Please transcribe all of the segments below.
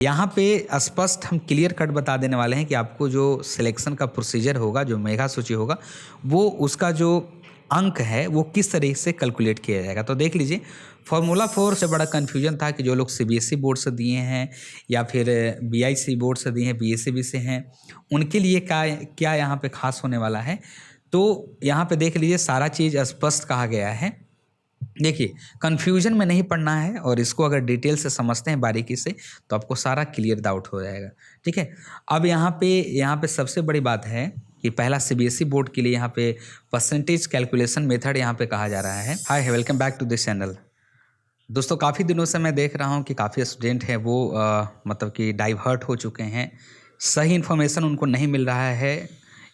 यहाँ पे स्पष्ट हम क्लियर कट बता देने वाले हैं कि आपको जो सिलेक्शन का प्रोसीजर होगा, जो मेगा सूची होगा, वो उसका जो अंक है वो किस तरीके से कैलकुलेट किया जाएगा। तो देख लीजिए, फार्मूला 4 से बड़ा कन्फ्यूजन था कि जो लोग सीबीएसई बोर्ड से दिए हैं या फिर बीआईसी बोर्ड से दिए हैं, बीएसईबी से हैं, उनके लिए क्या क्या यहाँ पे खास होने वाला है। तो यहाँ पे देख लीजिए, सारा चीज़ स्पष्ट कहा गया है। देखिए, कन्फ्यूजन में नहीं पड़ना है और इसको अगर डिटेल से समझते हैं बारीकी से तो आपको सारा क्लियर डाउट हो जाएगा। ठीक है, अब यहाँ पे सबसे बड़ी बात है कि पहला सीबीएसई बोर्ड के लिए यहाँ पे परसेंटेज कैलकुलेशन मेथड यहाँ पे कहा जा रहा है। Hi, welcome back to this channel. दोस्तों, काफ़ी दिनों से मैं देख रहा हूँ कि काफ़ी स्टूडेंट हैं वो मतलब कि डाइवर्ट हो चुके हैं, सही इन्फॉर्मेशन उनको नहीं मिल रहा है।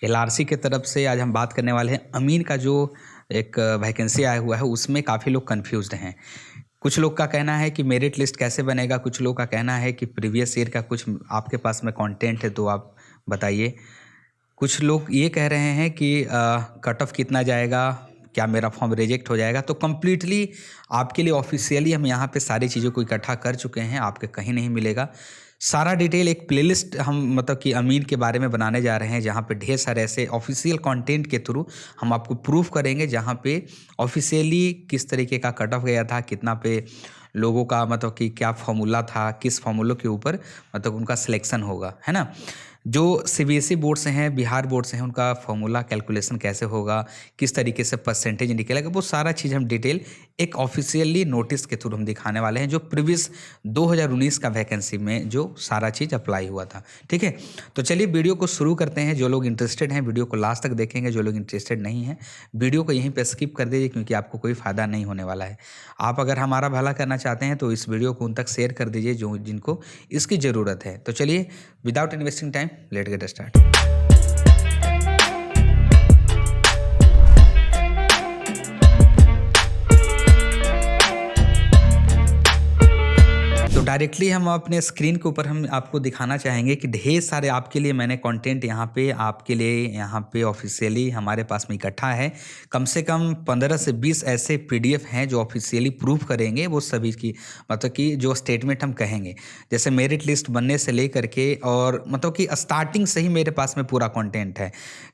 एलआरसी की तरफ से आज हम बात करने वाले हैं अमीन का जो एक वैकेंसी आया हुआ है, उसमें काफ़ी लोग कंफ्यूज्ड हैं। कुछ लोग का कहना है कि मेरिट लिस्ट कैसे बनेगा, कुछ लोग का कहना है कि प्रीवियस ईयर का कुछ आपके पास में कंटेंट है तो आप बताइए। कुछ लोग ये कह रहे हैं कि कट ऑफ कितना जाएगा, क्या मेरा फॉर्म रिजेक्ट हो जाएगा। तो कम्प्लीटली आपके लिए ऑफिशियली हम यहाँ पे सारी चीज़ों को इकट्ठा कर चुके हैं, आपके कहीं नहीं मिलेगा। सारा डिटेल एक प्लेलिस्ट हम मतलब कि अमीन के बारे में बनाने जा रहे हैं, जहाँ पे ढेर सारे ऐसे ऑफिशियल कंटेंट के थ्रू हम आपको प्रूफ करेंगे, जहाँ पे ऑफिशियली किस तरीके का कट ऑफ गया था, कितना पे लोगों का मतलब कि क्या फॉर्मूला था, किस फॉर्मूलों के ऊपर मतलब उनका सिलेक्शन होगा, है ना। जो सीबीएसई बोर्ड से हैं, बिहार बोर्ड से हैं, उनका फॉर्मूला कैलकुलेशन कैसे होगा, किस तरीके से परसेंटेज निकलेगा, वो सारा चीज़ हम डिटेल एक ऑफिशियली नोटिस के थ्रू हम दिखाने वाले हैं, जो प्रीवियस 2019 का वैकेंसी में जो सारा चीज़ अप्लाई हुआ था। ठीक है, तो चलिए वीडियो को शुरू करते हैं। जो लोग इंटरेस्टेड हैं वीडियो को लास्ट तक देखेंगे, जो लोग इंटरेस्टेड नहीं हैं वीडियो को यहीं पर स्किप कर दीजिए, क्योंकि आपको कोई फ़ायदा नहीं होने वाला है। आप अगर हमारा भला करना चाहते हैं तो इस वीडियो को उन तक शेयर कर दीजिए जो जिनको इसकी ज़रूरत है। तो चलिए, without investing time, let's get start. तो डायरेक्टली हम अपने स्क्रीन के ऊपर हम आपको दिखाना चाहेंगे कि ढेर सारे आपके लिए मैंने कंटेंट यहाँ पे आपके लिए यहाँ पे ऑफिशियली हमारे पास में इकट्ठा है। कम से कम 15 से 20 ऐसे पीडीएफ हैं जो ऑफिशियली प्रूफ करेंगे वो सभी की मतलब कि जो स्टेटमेंट हम कहेंगे, जैसे मेरिट लिस्ट बनने से लेकर के, और मतलब कि स्टार्टिंग से ही मेरे पास में पूरा कंटेंट है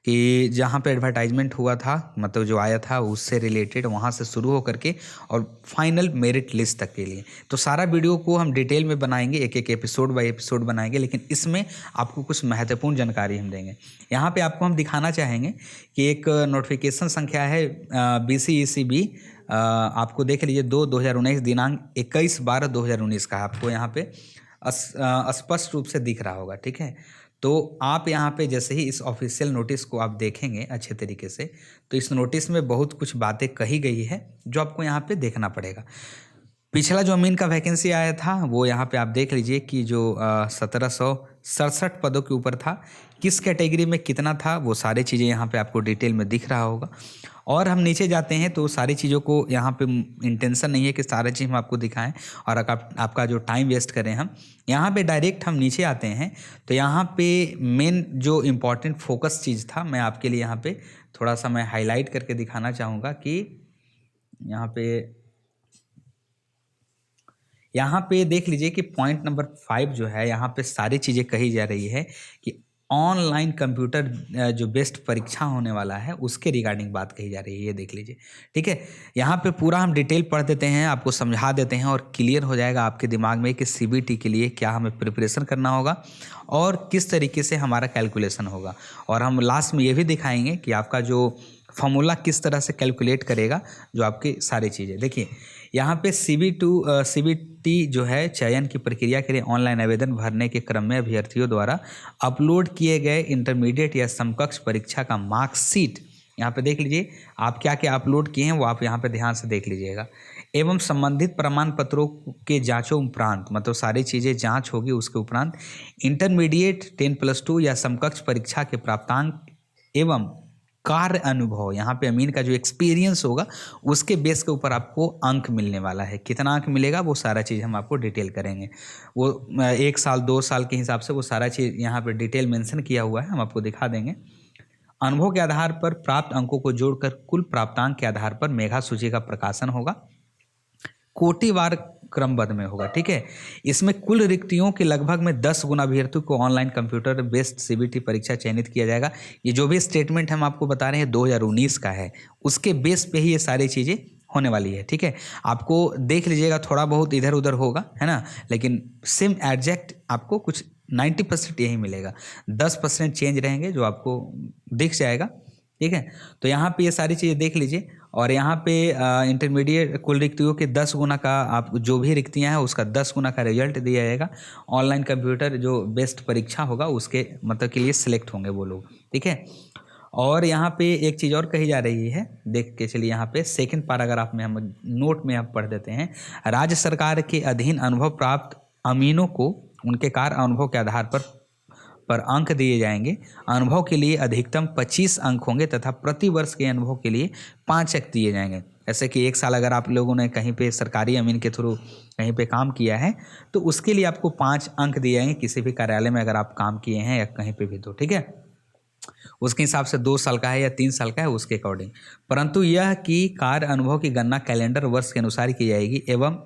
कि जहाँ पे एडवर्टाइजमेंट हुआ था, मतलब जो आया था उससे रिलेटेड, वहाँ से शुरू होकर के और फाइनल मेरिट लिस्ट तक के लिए। तो सारा वीडियो को हम डिटेल में बनाएंगे, एक एक एपिसोड बाय एपिसोड बनाएंगे, लेकिन इसमें आपको कुछ महत्वपूर्ण जानकारी हम देंगे। यहाँ पे आपको हम दिखाना चाहेंगे कि एक नोटिफिकेशन संख्या है BCECB, आपको देख लीजिए 2019 दिनांक 21/12/2019 का आपको यहाँ पे स्पष्ट रूप से दिख रहा होगा। ठीक है, तो आप यहाँ पे जैसे ही इस ऑफिशियल नोटिस को आप देखेंगे अच्छे तरीके से, तो इस नोटिस में बहुत कुछ बातें कही गई है जो आपको यहाँ पे देखना पड़ेगा। पिछला जो अमीन का वैकेंसी आया था वो यहाँ पे आप देख लीजिए कि जो 1767 पदों के ऊपर था, किस कैटेगरी में कितना था, वो सारी चीज़ें यहाँ पे आपको डिटेल में दिख रहा होगा। और हम नीचे जाते हैं तो सारी चीज़ों को यहाँ पे इंटेंशन नहीं है कि सारी चीज़ हम आपको दिखाएं और आपका जो टाइम वेस्ट करें। हम यहाँ पे डायरेक्ट हम नीचे आते हैं तो यहाँ पे मेन जो इम्पॉर्टेंट फोकस चीज़ था, मैं आपके लिए यहाँ पे थोड़ा सा मैं हाईलाइट करके दिखाना चाहूँगा कि यहाँ पे देख लीजिए कि पॉइंट नंबर 5 जो है, यहाँ पे सारी चीज़ें कही जा रही है कि ऑनलाइन कंप्यूटर जो बेस्ट परीक्षा होने वाला है उसके रिगार्डिंग बात कही जा रही है। ये देख लीजिए। ठीक है, यहाँ पे पूरा हम डिटेल पढ़ देते हैं, आपको समझा देते हैं और क्लियर हो जाएगा आपके दिमाग में कि सीबीटी के लिए क्या हमें प्रिपरेशन करना होगा और किस तरीके से हमारा कैलकुलेशन होगा। और हम लास्ट में ये भी दिखाएंगे कि आपका जो फॉर्मूला किस तरह से कैलकुलेट करेगा, जो आपकी सारी चीज़ें। देखिए, यहाँ पे CBT जो है चयन की प्रक्रिया के लिए ऑनलाइन आवेदन भरने के क्रम में अभ्यर्थियों द्वारा अपलोड किए गए इंटरमीडिएट या समकक्ष परीक्षा का मार्कशीट, यहाँ पे देख लीजिए आप क्या क्या अपलोड किए हैं वो आप यहाँ पे ध्यान से देख लीजिएगा, एवं संबंधित प्रमाण पत्रों के जांचों उपरांत, मतलब सारी चीज़ें जांच होगी उसके उपरांत इंटरमीडिएट 10+2 या समकक्ष परीक्षा के प्राप्तांक एवं कार्य अनुभव, यहाँ पे अमीन का जो एक्सपीरियंस होगा उसके बेस के ऊपर आपको अंक मिलने वाला है। कितना अंक मिलेगा वो सारा चीज़ हम आपको डिटेल करेंगे। वो 1 साल 2 साल के हिसाब से वो सारा चीज़ यहाँ पे डिटेल मेंशन किया हुआ है, हम आपको दिखा देंगे। अनुभव के आधार पर प्राप्त अंकों को जोड़कर कुल प्राप्तांक के आधार पर मेगा सूची का प्रकाशन होगा। कोटिवार क्रमबद्ध में होगा, ठीक है। इसमें कुल रिक्तियों के लगभग में 10 गुना अभ्यर्थियों को ऑनलाइन कंप्यूटर बेस्ड सीबीटी परीक्षा चयनित किया जाएगा। ये जो भी स्टेटमेंट हम आपको बता रहे हैं 2019 का है, उसके बेस पे ही ये सारी चीज़ें होने वाली है, ठीक है। आपको देख लीजिएगा, थोड़ा बहुत इधर उधर होगा, है ना, लेकिन सेम एग्जैक्ट आपको कुछ 90% यही मिलेगा। 10% चेंज रहेंगे जो आपको दिख जाएगा, ठीक है। तो यहाँ पे ये सारी चीज़ें देख लीजिए। और यहाँ पे इंटरमीडिएट कुल रिक्तियों के 10 गुना का, आप जो भी रिक्तियाँ हैं उसका 10 गुना का रिजल्ट दिया जाएगा। ऑनलाइन कंप्यूटर जो बेस्ट परीक्षा होगा उसके मतलब के लिए सिलेक्ट होंगे वो लोग, ठीक है। और यहाँ पे एक चीज़ और कही जा रही है, देख के चलिए, यहाँ पे सेकंड पैराग्राफ में हम नोट में आप पढ़ देते हैं। राज्य सरकार के अधीन अनुभव प्राप्त अमीनों को उनके कार्य अनुभव के आधार पर अंक दिए जाएंगे। अनुभव के लिए अधिकतम 25 अंक होंगे तथा प्रति वर्ष के अनुभव के लिए 5 अंक दिए जाएंगे। जैसे कि एक साल अगर आप लोगों ने कहीं पे सरकारी अमीन के थ्रू कहीं पे काम किया है तो उसके लिए आपको 5 अंक दिए जाएंगे, किसी भी कार्यालय में अगर आप काम किए हैं या कहीं पे भी, तो ठीक है। उसके हिसाब से 2 साल का है या 3 साल का है उसके अकॉर्डिंग। परंतु यह कि कार्य अनुभव की गणना कैलेंडर वर्ष के अनुसार की जाएगी एवं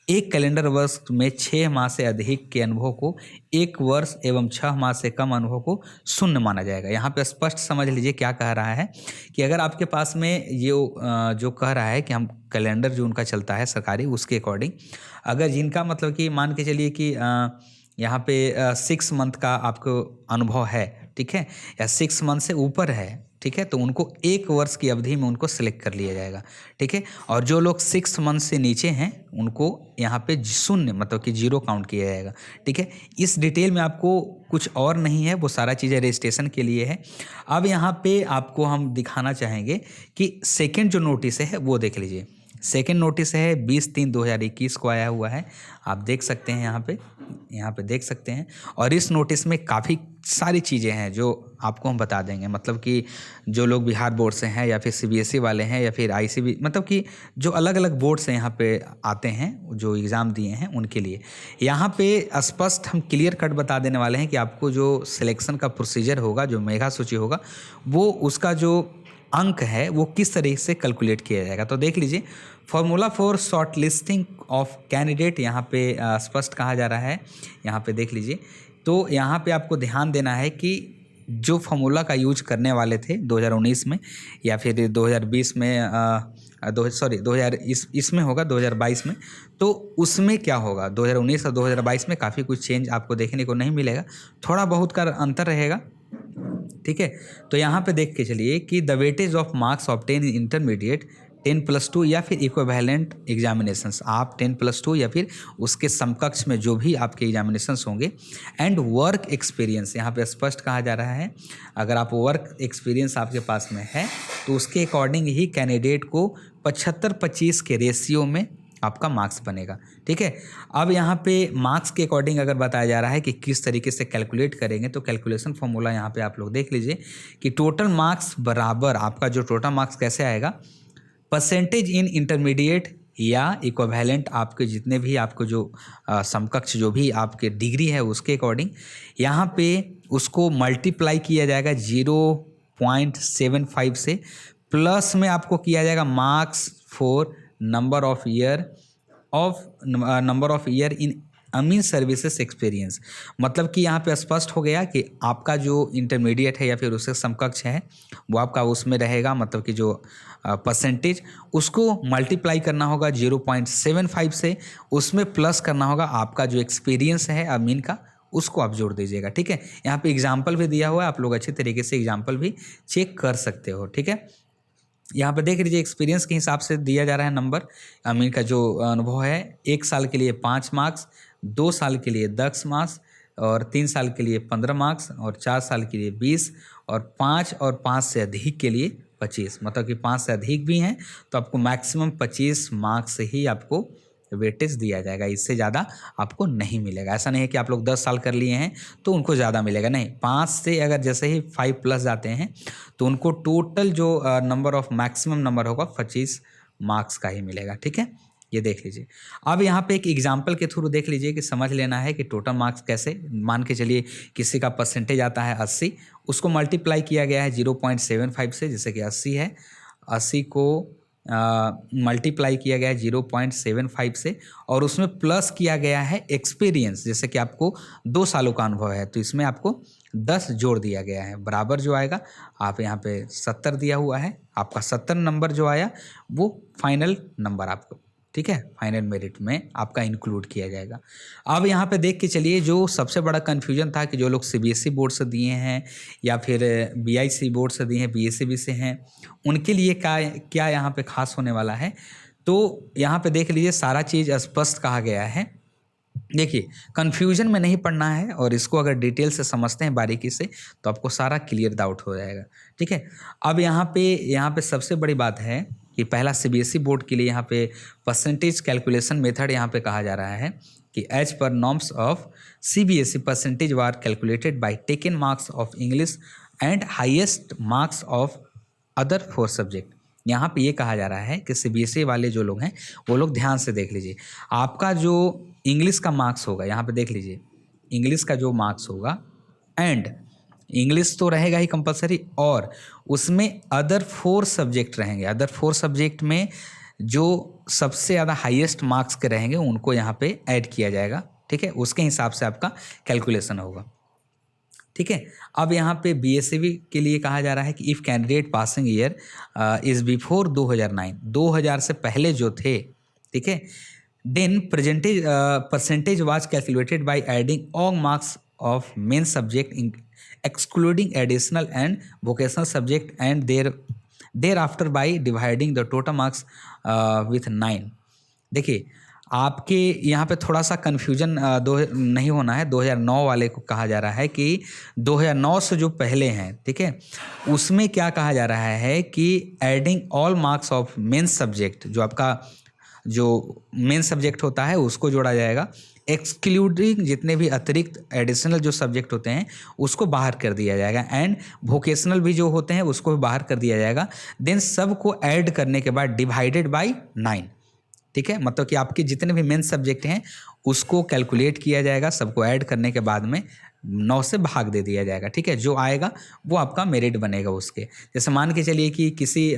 एक कैलेंडर वर्ष में 6 माह से अधिक के अनुभव को 1 वर्ष एवं 6 माह से कम अनुभव को शून्य माना जाएगा। यहाँ पे स्पष्ट समझ लीजिए क्या कह रहा है कि अगर आपके पास में ये जो कह रहा है कि हम कैलेंडर जो उनका चलता है सरकारी उसके अकॉर्डिंग, अगर जिनका मतलब कि मान के चलिए कि यहाँ पे 6 मंथ का आपको अनुभव है, ठीक है, या 6 मंथ से ऊपर है, ठीक है, तो उनको 1 वर्ष की अवधि में उनको सिलेक्ट कर लिया जाएगा, ठीक है। और जो लोग 6 मंथ से नीचे हैं उनको यहाँ पे शून्य मतलब कि 0 काउंट किया जाएगा, ठीक है। इस डिटेल में आपको कुछ और नहीं है, वो सारा चीज़ें रजिस्ट्रेशन के लिए है। अब यहाँ पे आपको हम दिखाना चाहेंगे कि सेकेंड जो नोटिस है वो देख लीजिए। सेकेंड नोटिस है 20/3/2021 को आया हुआ है, आप देख सकते हैं यहाँ पे देख सकते हैं। और इस नोटिस में काफ़ी सारी चीज़ें हैं जो आपको हम बता देंगे, मतलब कि जो लोग बिहार बोर्ड से हैं या फिर सीबीएसई वाले हैं या फिर आईसीबी, मतलब कि जो अलग अलग बोर्ड से यहाँ पे आते हैं जो एग्ज़ाम दिए हैं उनके लिए यहाँ पे स्पष्ट हम क्लियर कट बता देने वाले हैं कि आपको जो सिलेक्शन का प्रोसीजर होगा, जो मेगा सूची होगा, वो उसका जो अंक है वो किस तरीके से कैलकुलेट किया जाएगा। तो देख लीजिए, formula for short listing of candidate यहाँ पे स्पष्ट कहा जा रहा है, यहाँ पे देख लीजिए। तो यहाँ पे आपको ध्यान देना है कि जो फॉर्मूला का यूज करने वाले थे 2019 में या फिर 2020 में 2000 इसमें होगा 2022 में, तो उसमें क्या होगा 2019 और 2022 में काफ़ी कुछ चेंज आपको देखने को नहीं मिलेगा, थोड़ा बहुत का अंतर रहेगा, ठीक है। तो यहाँ पे देख के चलिए कि the weightage of marks obtain in intermediate 10+2 या फिर इक्विवेलेंट एग्जामिनेशंस, आप 10+2 या फिर उसके समकक्ष में जो भी आपके एग्जामिनेशंस होंगे, एंड वर्क एक्सपीरियंस, यहाँ पे स्पष्ट कहा जा रहा है अगर आप वर्क एक्सपीरियंस आपके पास में है तो उसके अकॉर्डिंग ही कैंडिडेट को 75-25 के रेशियो में आपका मार्क्स बनेगा, ठीक है। अब यहाँ पे मार्क्स के अकॉर्डिंग अगर बताया जा रहा है कि किस तरीके से कैलकुलेट करेंगे, तो कैलकुलेशन फॉर्मूला यहाँ पे आप लोग देख लीजिए कि टोटल मार्क्स बराबर आपका जो टोटल मार्क्स कैसे आएगा, परसेंटेज इन इंटरमीडिएट या इक्विवेलेंट, आपके जितने भी आपको जो समकक्ष जो भी आपके डिग्री है उसके अकॉर्डिंग यहाँ पे उसको मल्टीप्लाई किया जाएगा 0.75 से, प्लस में आपको किया जाएगा marks for number of year in अमीन सर्विसेज एक्सपीरियंस। मतलब कि यहाँ पे स्पष्ट हो गया कि आपका जो इंटरमीडिएट है या फिर उससे समकक्ष है वो आपका उसमें रहेगा, मतलब कि जो परसेंटेज उसको मल्टीप्लाई करना होगा 0.75 से, उसमें प्लस करना होगा आपका जो एक्सपीरियंस है अमीन का, उसको आप जोड़ दीजिएगा, ठीक है। यहाँ पे एग्जाम्पल भी दिया हुआ है, आप लोग अच्छे तरीके से एग्जाम्पल भी चेक कर सकते हो, ठीक है। यहाँ पे देख लीजिए एक्सपीरियंस के हिसाब से दिया जा रहा है नंबर, अमीन का जो अनुभव है 1 साल के लिए 5 मार्क्स, 2 साल के लिए 10 मार्क्स, और 3 साल के लिए 15 मार्क्स, और 4 साल के लिए 20, और 5 से अधिक के लिए 25, मतलब कि 5 से अधिक भी हैं तो आपको मैक्सिमम 25 मार्क्स ही आपको वेटेज दिया जाएगा, इससे ज़्यादा आपको नहीं मिलेगा। ऐसा नहीं है कि आप लोग 10 साल कर लिए हैं तो उनको ज़्यादा मिलेगा, नहीं, 5 से अगर जैसे ही 5+ जाते हैं तो उनको टोटल जो नंबर ऑफ मैक्सिमम नंबर होगा 25 मार्क्स का ही मिलेगा, ठीक है। ये देख लीजिए। अब यहाँ पे एक एग्जाम्पल के थ्रू देख लीजिए कि समझ लेना है कि टोटल मार्क्स कैसे, मान के चलिए किसी का परसेंटेज आता है 80, उसको मल्टीप्लाई किया गया है 0.75 से, जैसे कि 80 है, 80 को मल्टीप्लाई किया गया है 0.75 से, और उसमें प्लस किया गया है एक्सपीरियंस, जैसे कि आपको 2 सालों का अनुभव है तो इसमें आपको 10 जोड़ दिया गया है, बराबर जो आएगा आप यहाँ पे 70 दिया हुआ है, आपका 70 नंबर जो आया वो फाइनल नंबर आपको, ठीक है, फाइनल मेरिट में आपका इंक्लूड किया जाएगा। अब यहाँ पे देख के चलिए, जो सबसे बड़ा कन्फ्यूजन था कि जो लोग सीबीएसई बोर्ड से दिए हैं या फिर बीआईसी बोर्ड से दिए हैं, बीएसईबी से हैं, उनके लिए क्या यहाँ पे खास होने वाला है। तो यहाँ पे देख लीजिए, सारा चीज़ स्पष्ट कहा गया है। देखिए, कन्फ्यूजन में नहीं पढ़ना है, और इसको अगर डिटेल से समझते हैं बारीकी से तो आपको सारा क्लियर डाउट हो जाएगा, ठीक है। अब यहाँ पे सबसे बड़ी बात है कि पहला सीबीएसई बोर्ड के लिए यहाँ पे परसेंटेज कैलकुलेशन मेथड यहाँ पे कहा जा रहा है कि as per norms of CBSE percentage was calculated by taken marks of English and highest marks of other 4 subject. यहाँ पे ये कहा जा रहा है कि सीबीएसई वाले जो लोग हैं वो लोग ध्यान से देख लीजिए, आपका जो इंग्लिश का मार्क्स होगा, यहाँ पे देख लीजिए इंग्लिश का जो मार्क्स होगा, एंड इंग्लिश तो रहेगा ही कंपलसरी, और उसमें अदर 4 सब्जेक्ट रहेंगे। अदर 4 सब्जेक्ट में जो सबसे ज़्यादा हाईएस्ट मार्क्स के रहेंगे उनको यहाँ पे ऐड किया जाएगा, ठीक है, उसके हिसाब से आपका कैलकुलेशन होगा, ठीक है। अब यहाँ पे बीएसईबी के लिए कहा जा रहा है कि if candidate passing year is before 2009, 2000 से पहले जो थे, ठीक है, then percentage was calculated by adding all marks of main subject excluding additional and vocational subject and thereafter by dividing the total marks with 9। देखिए, आपके यहाँ पे थोड़ा सा कन्फ्यूजन नहीं होना है। 2009 वाले को कहा जा रहा है कि 2009 से जो पहले हैं, ठीक है, उसमें क्या कहा जा रहा है कि adding all marks of main subject, जो आपका जो मेन सब्जेक्ट होता है उसको जोड़ा जाएगा, एक्सक्लूडिंग जितने भी अतिरिक्त एडिशनल जो सब्जेक्ट होते हैं उसको बाहर कर दिया जाएगा, एंड वोकेशनल भी जो होते हैं उसको भी बाहर कर दिया जाएगा। देन सबको ऐड करने के बाद डिवाइडेड बाय 9, ठीक है, मतलब कि आपके जितने भी मेन सब्जेक्ट हैं उसको कैलकुलेट किया जाएगा, सबको ऐड करने के बाद में 9 से भाग दे दिया जाएगा, ठीक है। जो आएगा वो आपका मेरिट बनेगा उसके। जैसे मान के चलिए कि किसी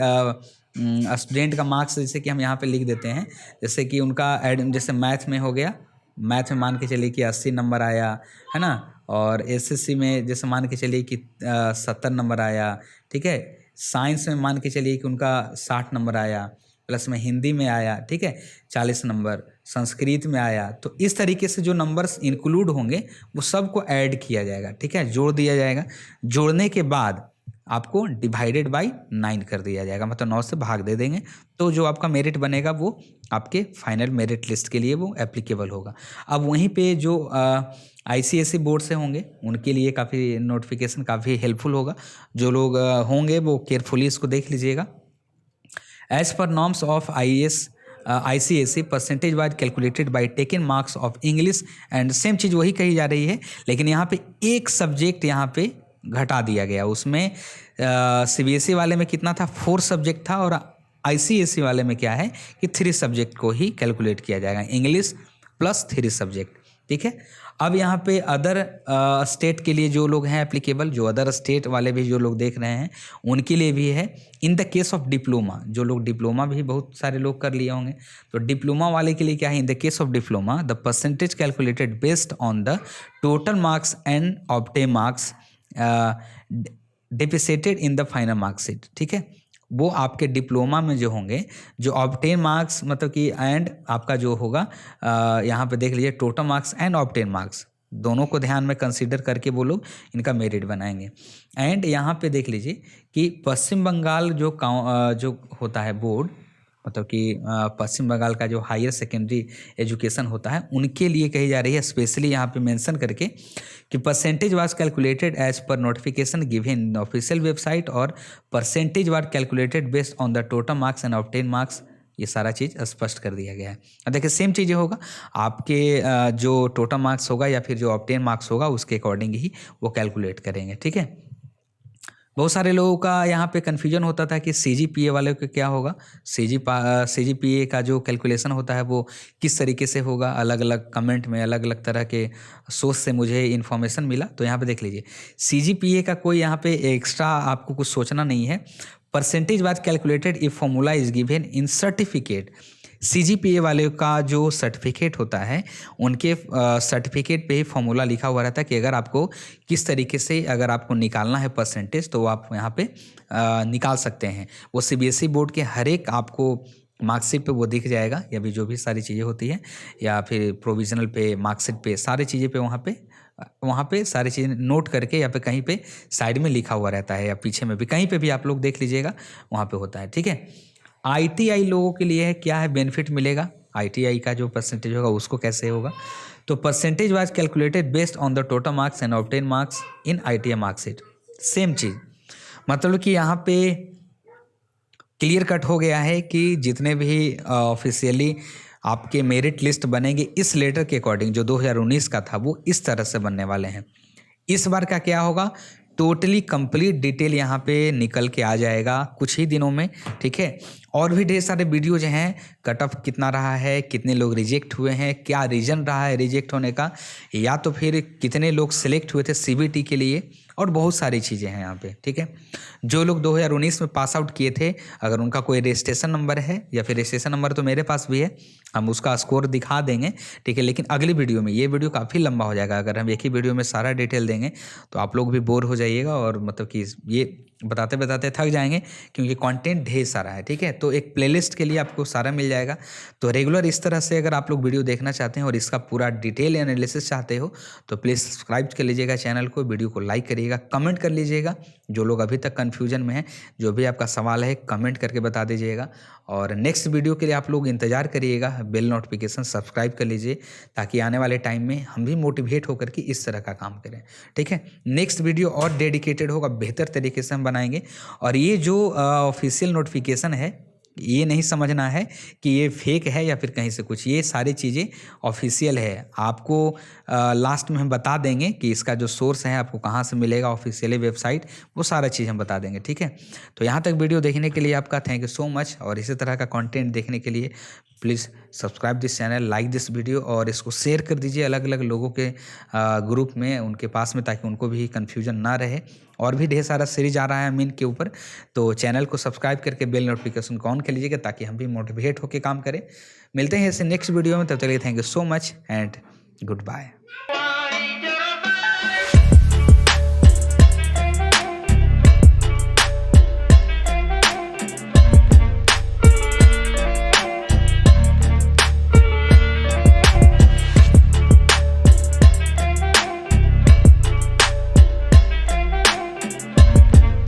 स्टूडेंट का मार्क्स जैसे कि हम यहाँ पे लिख देते हैं, जैसे कि उनका जैसे मैथ में हो गया, मैथ में मान के चलिए कि 80 नंबर आया है ना, और एसएससी में जैसे मान के चलिए कि 70 नंबर आया, ठीक है, साइंस में मान के चलिए कि उनका 60 नंबर आया, प्लस में हिंदी में आया, ठीक है, 40 नंबर, संस्कृत में आया। तो इस तरीके से जो नंबर्स इंक्लूड होंगे वो सबको ऐड किया जाएगा, ठीक है, जोड़ दिया जाएगा। जोड़ने के बाद आपको डिवाइडेड बाय 9 कर दिया जाएगा, मतलब 9 से भाग दे देंगे, तो जो आपका मेरिट बनेगा वो आपके फाइनल मेरिट लिस्ट के लिए वो एप्लीकेबल होगा। अब वहीं पे जो आईसीएसई बोर्ड से होंगे उनके लिए काफ़ी नोटिफिकेशन काफ़ी हेल्पफुल होगा। जो लोग होंगे वो केयरफुली इसको देख लीजिएगा। As per norms of ICSE percentage wise calculated by taken marks of English, and same चीज़ वही कही जा रही है, लेकिन यहाँ पे एक सब्जेक्ट यहाँ पे घटा दिया गया। उसमें सीबीएसई वाले में कितना था, 4 सब्जेक्ट था, और आईसीएसई वाले में क्या है कि 3 सब्जेक्ट को ही कैलकुलेट किया जाएगा, इंग्लिश प्लस 3 सब्जेक्ट, ठीक है। अब यहाँ पे अदर स्टेट के लिए जो लोग हैं एप्लीकेबल, जो अदर स्टेट वाले भी जो लोग देख रहे हैं उनके लिए भी है। In the case of diploma, जो लोग डिप्लोमा भी बहुत सारे लोग कर लिए होंगे, तो डिप्लोमा वाले के लिए क्या है, in the case of diploma the percentage calculated based on the total marks and obtain marks depicted in the final marksheet, ठीक है। वो आपके डिप्लोमा में जो होंगे, जो ऑब्टेन मार्क्स मतलब कि एंड आपका जो होगा यहाँ पे देख लीजिए total marks and obtain marks दोनों को ध्यान में कंसीडर करके वो लोग इनका मेरिट बनाएंगे। एंड यहाँ पे देख लीजिए कि पश्चिम बंगाल जो होता है बोर्ड, मतलब कि पश्चिम बंगाल का जो हायर सेकेंडरी एजुकेशन होता है उनके लिए कही जा रही है, स्पेशली यहाँ पे मेंशन करके कि percentage was calculated as per notification given in official website, और percentage was calculated based on the total marks and obtain marks. ये सारा चीज़ स्पष्ट कर दिया गया है। अब देखिए सेम चीज़ें होगा, आपके जो टोटल मार्क्स होगा या फिर जो ऑब्टेन मार्क्स होगा उसके अकॉर्डिंग ही वो कैलकुलेट करेंगे, ठीक है। बहुत सारे लोगों का यहाँ पे कन्फ्यूजन होता था कि CGPA वाले को क्या होगा, CGPA का जो कैलकुलेशन होता है वो किस तरीके से होगा। अलग अलग कमेंट में अलग अलग तरह के सोर्स से मुझे इन्फॉर्मेशन मिला, तो यहाँ पे देख लीजिए CGPA का कोई यहाँ पे एक्स्ट्रा आपको कुछ सोचना नहीं है। Percentage wise calculated if formula is given in certificate. CGPA वाले का जो सर्टिफिकेट होता है उनके सर्टिफिकेट पे ही फॉर्मूला लिखा हुआ रहता है कि अगर आपको किस तरीके से अगर आपको निकालना है परसेंटेज तो आप यहाँ पे निकाल सकते हैं। वो CBSE बोर्ड के हर एक आपको मार्कशीट पे वो दिख जाएगा, या भी जो भी सारी चीज़ें होती हैं, या फिर प्रोविजनल पे, मार्कशीट पे, सारी चीज़ें पे वहाँ पे सारी चीज़ें नोट करके या पे कहीं पे साइड में लिखा हुआ रहता है, या पीछे में भी कहीं पे भी आप लोग देख लीजिएगा वहाँ पे होता है। ठीक है, ITI लोगों के लिए क्या है बेनिफिट मिलेगा, ITI का जो परसेंटेज होगा उसको कैसे होगा, तो percentage wise calculated based on the total marks and obtain marks in ITI marksheet. Same चीज़, मतलब कि यहाँ पे क्लियर कट हो गया है कि जितने भी ऑफिशियली आपके मेरिट लिस्ट बनेंगे इस लेटर के अकॉर्डिंग, जो 2019 का था वो इस तरह से बनने वाले हैं। इस बार का क्या होगा, टोटली कंप्लीट डिटेल यहाँ पे निकल के आ जाएगा कुछ ही दिनों में। ठीक है, और भी ढेर सारे वीडियोज हैं, कट ऑफ कितना रहा है, कितने लोग रिजेक्ट हुए हैं, क्या रीज़न रहा है रिजेक्ट होने का, या तो फिर कितने लोग सिलेक्ट हुए थे CBT के लिए, और बहुत सारी चीज़ें हैं यहाँ पे। ठीक है, जो लोग 2019 में पास आउट किए थे, अगर उनका कोई रजिस्ट्रेशन नंबर है, या फिर रजिस्ट्रेशन नंबर तो मेरे पास भी है, हम उसका स्कोर दिखा देंगे। ठीक है, लेकिन अगली वीडियो में, ये वीडियो काफ़ी लंबा हो जाएगा, अगर हम एक ही वीडियो में सारा डिटेल देंगे तो आप लोग भी बोर हो जाइएगा, और मतलब कि ये बताते बताते थक जाएंगे, क्योंकि कंटेंट ढेर सारा है। ठीक है, तो एक प्लेलिस्ट के लिए आपको सारा मिल जाएगा। तो रेगुलर इस तरह से अगर आप लोग वीडियो देखना चाहते हैं और इसका पूरा डिटेल एनालिसिस चाहते हो तो प्लीज़ सब्सक्राइब कर लीजिएगा चैनल को, वीडियो को लाइक करिएगा, कमेंट कर लीजिएगा। जो लोग अभी तक कन्फ्यूजन में हैं, जो भी आपका सवाल है कमेंट करके बता दीजिएगा, और नेक्स्ट वीडियो के लिए आप लोग इंतज़ार करिएगा, बेल नोटिफिकेशन सब्सक्राइब कर लीजिए, ताकि आने वाले टाइम में हम भी मोटिवेट होकर के इस तरह का काम करें। ठीक है, नेक्स्ट वीडियो और डेडिकेटेड होगा, बेहतर तरीके से हम बनाएंगे। और ये जो ऑफिशियल नोटिफिकेशन है, ये नहीं समझना है कि ये फेक है या फिर कहीं से कुछ, ये सारी चीज़ें ऑफिशियल है। आपको लास्ट में हम बता देंगे कि इसका जो सोर्स है आपको कहाँ से मिलेगा, ऑफिशियली वेबसाइट, वो सारा चीज़ हम बता देंगे। ठीक है, तो यहाँ तक वीडियो देखने के लिए आपका थैंक यू सो मच, और इसी तरह का कंटेंट देखने के लिए please subscribe this channel, like this video, और इसको शेयर कर दीजिए अलग अलग लोगों के ग्रुप में, उनके पास में, ताकि उनको भी कन्फ्यूजन ना रहे। और भी ढेर सारा सीरीज आ रहा है मीन के ऊपर, तो चैनल को सब्सक्राइब करके बेल नोटिफिकेशन को ऑन कर लीजिएगा, ताकि हम भी मोटिवेट होकर काम करें। मिलते हैं ऐसे नेक्स्ट वीडियो में, तब तक के लिए thank you so much and good bye.